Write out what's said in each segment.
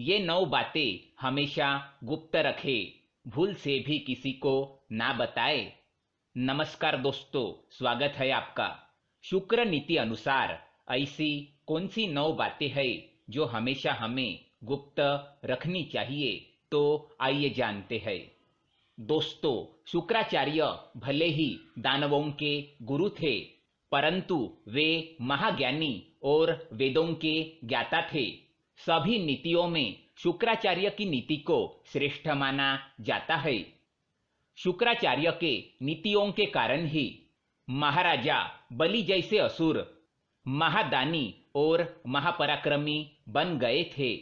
ये 9 बातें हमेशा गुप्त रखे, भूल से भी किसी को ना बताए। नमस्कार दोस्तों, स्वागत है आपका। शुक्र नीति अनुसार ऐसी कौन सी 9 बातें हैं जो हमेशा हमें गुप्त रखनी चाहिए, तो आइए जानते हैं। दोस्तों, शुक्राचार्य भले ही दानवों के गुरु थे, परंतु वे महाज्ञानी और वेदों के ज्ञाता थे। सभी नीतियों में शुक्राचार्य की नीति को श्रेष्ठ माना जाता है। शुक्राचार्य के नीतियों के कारण ही महाराजा बलि जैसे असुर महादानी और महापराक्रमी बन गए थे।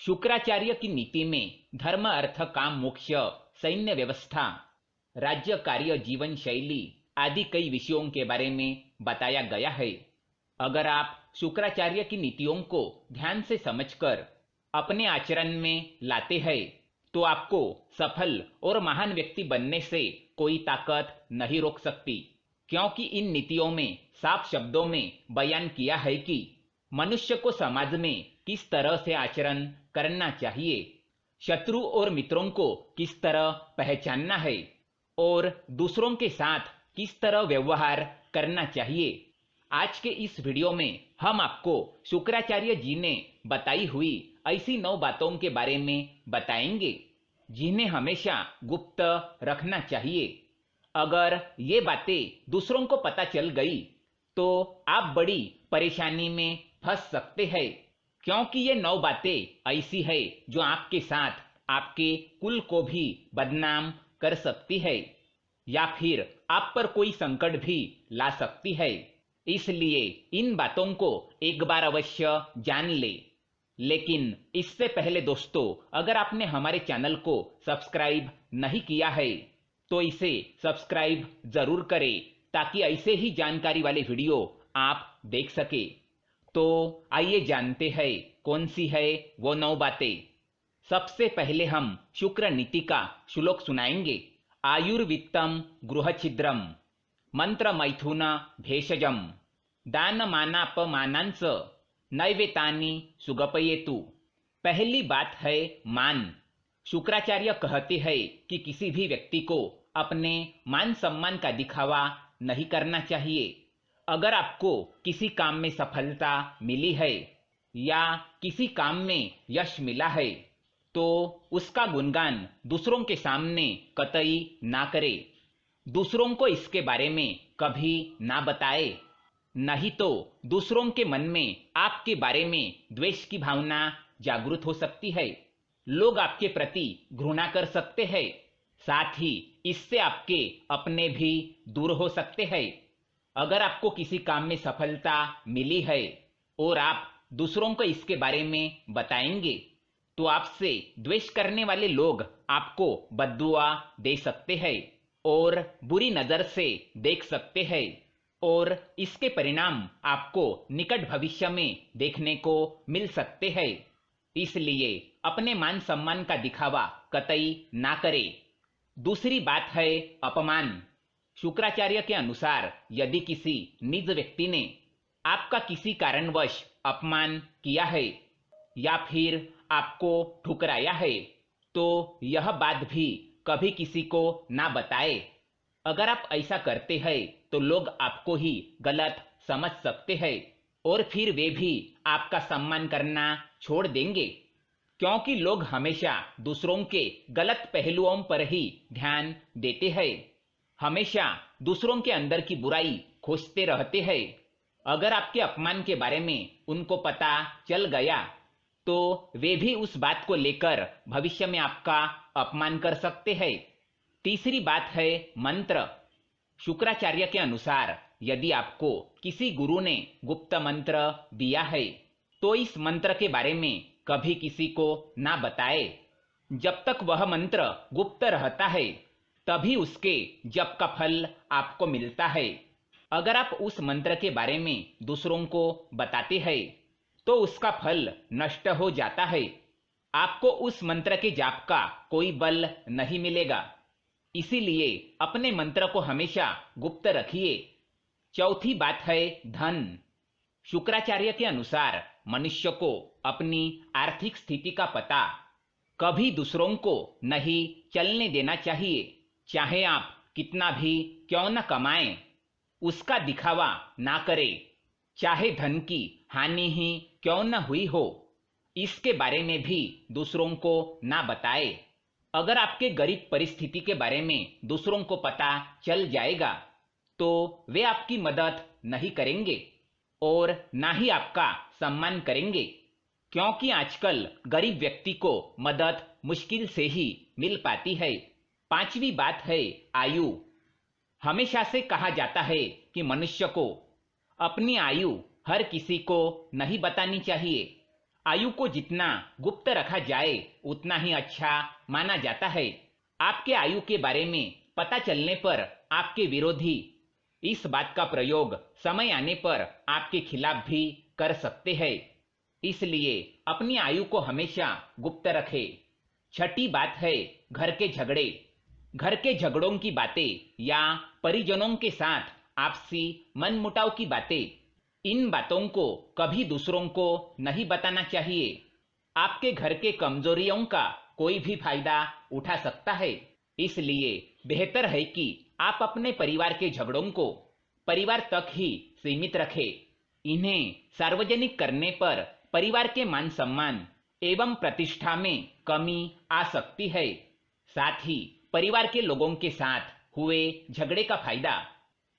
शुक्राचार्य की नीति में धर्म, अर्थ, काम, मोक्ष, सैन्य व्यवस्था, राज्य कार्य, जीवन शैली आदि कई विषयों के बारे में बताया गया है। अगर आप शुक्राचार्य की नीतियों को ध्यान से समझकर अपने आचरण में लाते हैं, तो आपको सफल और महान व्यक्ति बनने से कोई ताकत नहीं रोक सकती, क्योंकि इन नीतियों में साफ शब्दों में बयान किया है कि मनुष्य को समाज में किस तरह से आचरण करना चाहिए, शत्रु और मित्रों को किस तरह पहचानना है और दूसरों के साथ किस तरह व्यवहार करना चाहिए। आज के इस वीडियो में हम आपको शुक्राचार्य जी ने बताई हुई ऐसी 9 बातों के बारे में बताएंगे, जिन्हें हमेशा गुप्त रखना चाहिए। अगर ये बातें दूसरों को पता चल गई तो आप बड़ी परेशानी में फंस सकते हैं, क्योंकि ये 9 बातें ऐसी है जो आपके साथ आपके कुल को भी बदनाम कर सकती है या फिर आप पर कोई संकट भी ला सकती है। इसलिए इन बातों को एक बार अवश्य जान ले। लेकिन इससे पहले दोस्तों, अगर आपने हमारे चैनल को सब्सक्राइब नहीं किया है तो इसे सब्सक्राइब जरूर करें, ताकि ऐसे ही जानकारी वाले वीडियो आप देख सके। तो आइए जानते हैं कौन सी है वो 9 बातें। सबसे पहले हम शुक्र नीति का श्लोक सुनाएंगे। आयुर्वित्तम गृहछिद्रम मंत्र मैथुन भेषजम दानमानापमानांस नैवेतानि सुगपयेतु। पहली बात है मान। शुक्राचार्य कहते हैं कि किसी भी व्यक्ति को अपने मान सम्मान का दिखावा नहीं करना चाहिए। अगर आपको किसी काम में सफलता मिली है या किसी काम में यश मिला है, तो उसका गुणगान दूसरों के सामने कतई ना करे। दूसरों को इसके बारे में कभी ना बताए, नहीं तो दूसरों के मन में आपके बारे में द्वेष की भावना जागृत हो सकती है। लोग आपके प्रति घृणा कर सकते हैं, साथ ही इससे आपके अपने भी दूर हो सकते हैं। अगर आपको किसी काम में सफलता मिली है और आप दूसरों को इसके बारे में बताएंगे, तो आपसे द्वेष करने वाले लोग आपको बद्दुआ दे सकते हैं और बुरी नजर से देख सकते हैं, और इसके परिणाम आपको निकट भविष्य में देखने को मिल सकते हैं। इसलिए अपने मान सम्मान का दिखावा कतई ना करें। दूसरी बात है अपमान। शुक्राचार्य के अनुसार यदि किसी निज व्यक्ति ने आपका किसी कारणवश अपमान किया है या फिर आपको ठुकराया है, तो यह बात भी कभी किसी को ना बताए। अगर आप ऐसा करते हैं तो लोग आपको ही गलत समझ सकते हैं और फिर वे भी आपका सम्मान करना छोड़ देंगे, क्योंकि लोग हमेशा दूसरों के गलत पहलुओं पर ही ध्यान देते हैं, हमेशा दूसरों के अंदर की बुराई खोजते रहते हैं। अगर आपके अपमान के बारे में उनको पता चल गया तो वे भी उस बात को लेकर भविष्य में आपका अपमान कर सकते हैं। तीसरी बात है मंत्र। शुक्राचार्य के अनुसार यदि आपको किसी गुरु ने गुप्त मंत्र दिया है, तो इस मंत्र के बारे में कभी किसी को ना बताए। जब तक वह मंत्र गुप्त रहता है, तभी उसके जप का फल आपको मिलता है। अगर आप उस मंत्र के बारे में दूसरों को बताते हैं, तो उसका फल नष्ट हो जाता है। आपको उस मंत्र के जाप का कोई बल नहीं मिलेगा। इसीलिए अपने मंत्र को हमेशा गुप्त रखिए। चौथी बात है धन। शुक्राचार्य के अनुसार मनुष्य को अपनी आर्थिक स्थिति का पता कभी दूसरों को नहीं चलने देना चाहिए। चाहे आप कितना भी क्यों न कमाएं, उसका दिखावा ना करें। चाहे धन की हानि ही क्यों न हुई हो, इसके बारे में भी दूसरों को ना बताएं। अगर आपके गरीब परिस्थिति के बारे में दूसरों को पता चल जाएगा तो वे आपकी मदद नहीं करेंगे और ना ही आपका सम्मान करेंगे, क्योंकि आजकल गरीब व्यक्ति को मदद मुश्किल से ही मिल पाती है। पांचवी बात है आयु। हमेशा से कहा जाता है कि मनुष्य को अपनी आयु हर किसी को नहीं बतानी चाहिए। आयु को जितना गुप्त रखा जाए उतना ही अच्छा माना जाता है। आपके आयु के बारे में पता चलने पर आपके विरोधी इस बात का प्रयोग समय आने पर आपके खिलाफ भी कर सकते हैं। इसलिए अपनी आयु को हमेशा गुप्त रखें। छठी बात है घर के झगड़े। घर के झगड़ों की बातें या परिजनों के साथ आपसी मनमुटाव की बातें, इन बातों को कभी दूसरों को नहीं बताना चाहिए। आपके घर के कमजोरियों का कोई भी फायदा उठा सकता है। इसलिए बेहतर है कि आप अपने परिवार के झगड़ों को परिवार तक ही सीमित रखें। इन्हें सार्वजनिक करने पर परिवार के मान सम्मान एवं प्रतिष्ठा में कमी आ सकती है। साथ ही परिवार के लोगों के साथ हुए झगड़े का फायदा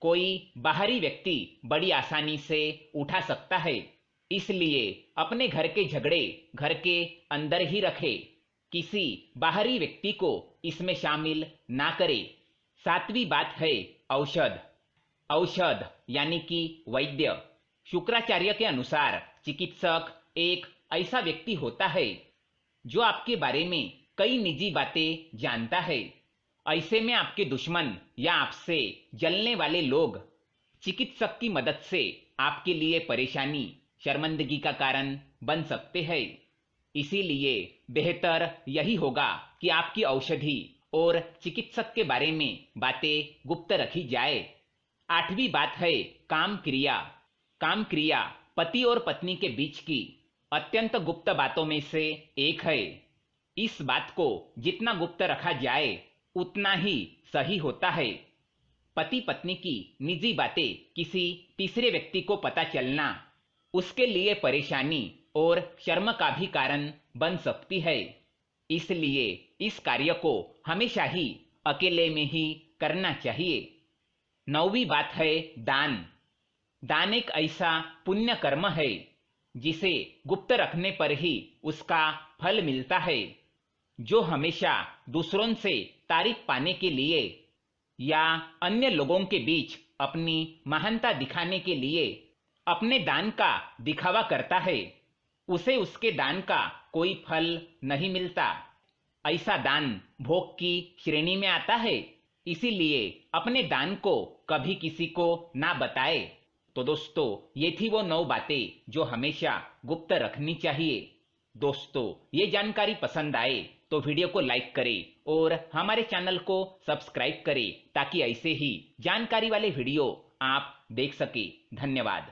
कोई बाहरी व्यक्ति बड़ी आसानी से उठा सकता है। इसलिए अपने घर के झगड़े घर के अंदर ही रखें, किसी बाहरी व्यक्ति को इसमें शामिल ना करें। सातवीं बात है औषध। औषध यानी कि वैद्य। शुक्राचार्य के अनुसार चिकित्सक एक ऐसा व्यक्ति होता है जो आपके बारे में कई निजी बातें जानता है। ऐसे में आपके दुश्मन या आपसे जलने वाले लोग चिकित्सक की मदद से आपके लिए परेशानी, शर्मिंदगी का कारण बन सकते हैं। इसीलिए बेहतर यही होगा कि आपकी औषधि और चिकित्सक के बारे में बातें गुप्त रखी जाए। आठवीं बात है काम क्रिया। काम क्रिया पति और पत्नी के बीच की अत्यंत गुप्त बातों में से एक है। इस बात को जितना गुप्त रखा जाए उतना ही सही होता है। पति पत्नी की निजी बातें किसी तीसरे व्यक्ति को पता चलना उसके लिए परेशानी और शर्म का भी कारण बन सकती है। इसलिए इस कार्य को हमेशा ही अकेले में ही करना चाहिए। नौवीं बात है दान। दान एक ऐसा पुण्य कर्म है जिसे गुप्त रखने पर ही उसका फल मिलता है। जो हमेशा दूसरों से तारीफ पाने के लिए या अन्य लोगों के बीच अपनी महानता दिखाने के लिए अपने दान का दिखावा करता है, उसे उसके दान का कोई फल नहीं मिलता। ऐसा दान भोग की श्रेणी में आता है। इसीलिए अपने दान को कभी किसी को ना बताए। तो दोस्तों, ये थी वो 9 बातें जो हमेशा गुप्त रखनी चाहिए। दोस्तों, ये जानकारी पसंद आए तो वीडियो को लाइक करें और हमारे चैनल को सब्सक्राइब करें ताकि ऐसे ही जानकारी वाले वीडियो आप देख सके। धन्यवाद।